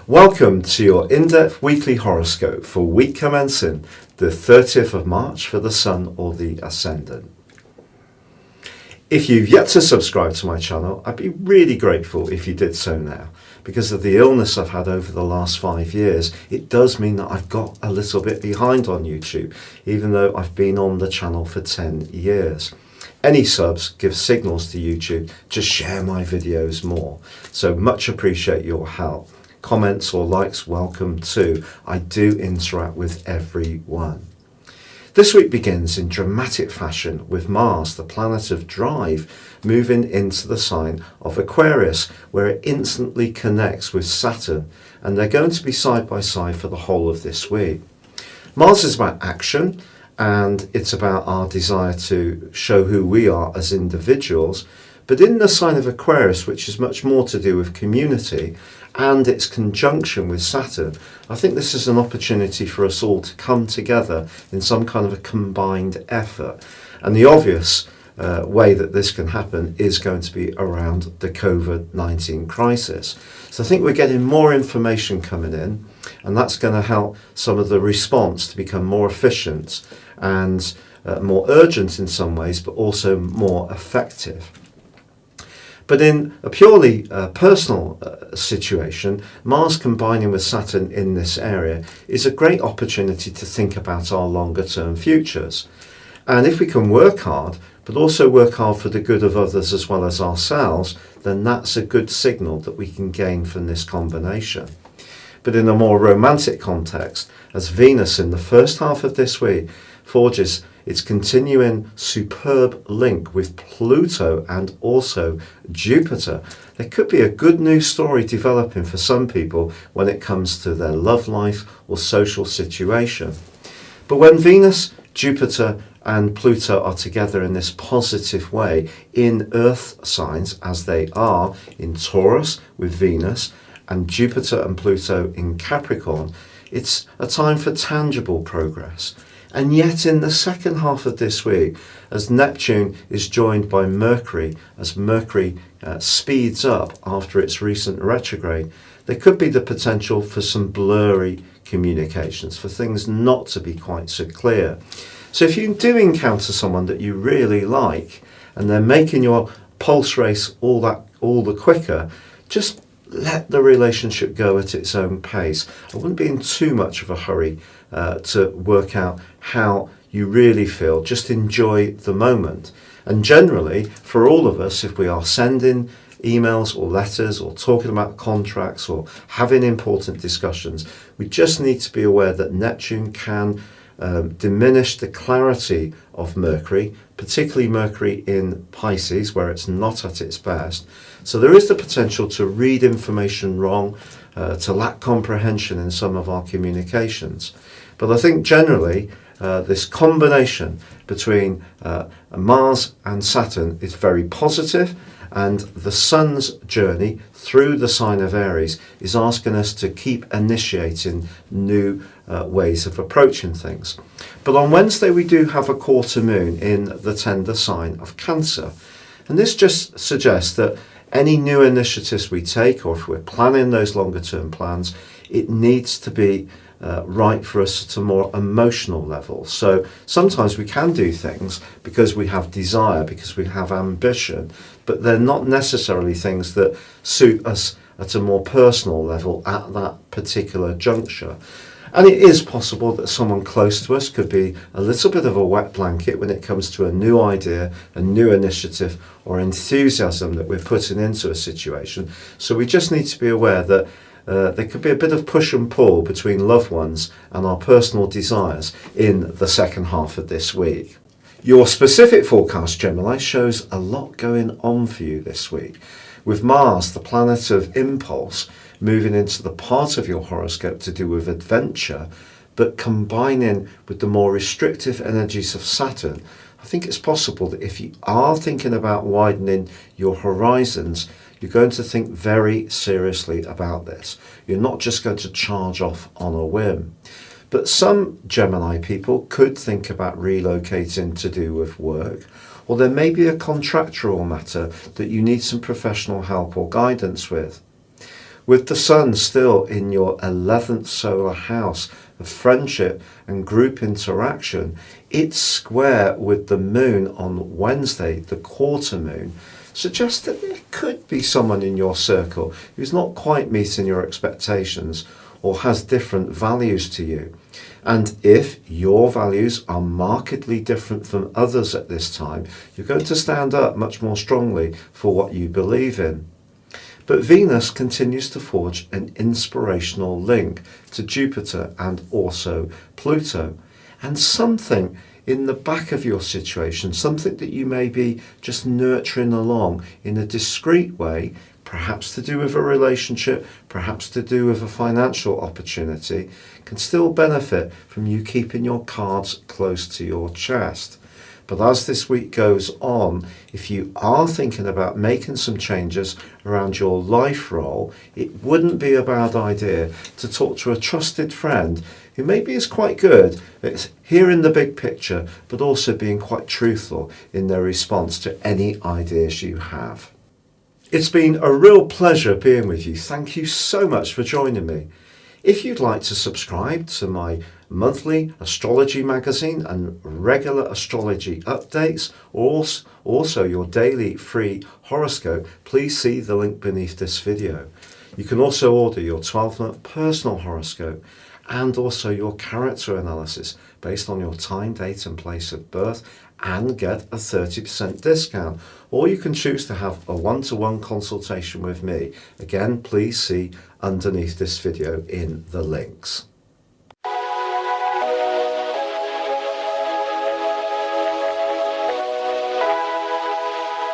Welcome to your in-depth weekly horoscope for week commencing the 30th of March for the Sun or the Ascendant. If you've yet to subscribe to my channel, I'd be really grateful if you did so now. Because of the illness I've had over the last 5 years, it does mean that I've got a little bit behind on YouTube, even though I've been on the channel for 10 years. Any subs give signals to YouTube to share my videos more, so much appreciate your help. Comments or likes welcome too. I do interact with everyone. This week begins in dramatic fashion with Mars, the planet of drive, moving into the sign of Aquarius, where it instantly connects with Saturn, and they're going to be side by side for the whole of this week. Mars is about action, and it's about our desire to show who we are as individuals, but in the sign of Aquarius, which is much more to do with community, and its conjunction with Saturn, I think this is an opportunity for us all to come together in some kind of a combined effort. And the obvious way that this can happen is going to be around the COVID-19 crisis. So I think we're getting more information coming in, and that's going to help some of the response to become more efficient and more urgent in some ways, but also more effective. But in a purely personal situation, Mars combining with Saturn in this area is a great opportunity to think about our longer term futures. And if we can work hard, but also work hard for the good of others as well as ourselves, then that's a good signal that we can gain from this combination. But in a more romantic context, as Venus in the first half of this week forges its continuing superb link with Pluto and also Jupiter, there could be a good news story developing for some people when it comes to their love life or social situation. But when Venus, Jupiter and Pluto are together in this positive way in Earth signs, as they are in Taurus with Venus and Jupiter and Pluto in Capricorn, it's a time for tangible progress. And yet in the second half of this week, as Neptune is joined by Mercury, as Mercury speeds up after its recent retrograde, there could be the potential for some blurry communications, for things not to be quite so clear. So if you do encounter someone that you really like, and they're making your pulse race all the quicker, just let the relationship go at its own pace. I wouldn't be in too much of a hurry to work out how you really feel. Just enjoy the moment. And generally, for all of us, if we are sending emails or letters or talking about contracts or having important discussions, we just need to be aware that Neptune can diminish the clarity of Mercury, particularly Mercury in Pisces, where it's not at its best. So there is the potential to read information wrong, to lack comprehension in some of our communications. But I think generally this combination between Mars and Saturn is very positive, and the Sun's journey through the sign of Aries is asking us to keep initiating new ways of approaching things. But on Wednesday we do have a quarter moon in the tender sign of Cancer, and this just suggests that any new initiatives we take, or if we're planning those longer term plans, it needs to be right for us at a more emotional level. So sometimes we can do things because we have desire, because we have ambition, but they're not necessarily things that suit us at a more personal level at that particular juncture. And it is possible that someone close to us could be a little bit of a wet blanket when it comes to a new idea, a new initiative, or enthusiasm that we're putting into a situation. So we just need to be aware that there could be a bit of push and pull between loved ones and our personal desires in the second half of this week. Your specific forecast, Gemini, shows a lot going on for you this week, with Mars, the planet of impulse, moving into the part of your horoscope to do with adventure, but combining with the more restrictive energies of Saturn. I think it's possible that if you are thinking about widening your horizons, you're going to think very seriously about this. You're not just going to charge off on a whim. But some Gemini people could think about relocating to do with work, or there may be a contractual matter that you need some professional help or guidance with. With the sun still in your 11th solar house of friendship and group interaction, it's square with the moon on Wednesday, the quarter moon, suggests that there could be someone in your circle who's not quite meeting your expectations or has different values to you. And if your values are markedly different from others at this time, you're going to stand up much more strongly for what you believe in. But Venus continues to forge an inspirational link to Jupiter and also Pluto. And something in the back of your situation, something that you may be just nurturing along in a discreet way, perhaps to do with a relationship, perhaps to do with a financial opportunity, can still benefit from you keeping your cards close to your chest. But as this week goes on, if you are thinking about making some changes around your life role, it wouldn't be a bad idea to talk to a trusted friend who maybe is quite good at hearing the big picture, but also being quite truthful in their response to any ideas you have. It's been a real pleasure being with you. Thank you so much for joining me. If you'd like to subscribe to my monthly astrology magazine and regular astrology updates, or also your daily free horoscope, please see the link beneath this video. You can also order your 12-month personal horoscope and also your character analysis based on your time, date and place of birth, and get a 30% discount. Or you can choose to have a one-to-one consultation with me. Again, please see underneath this video in the links.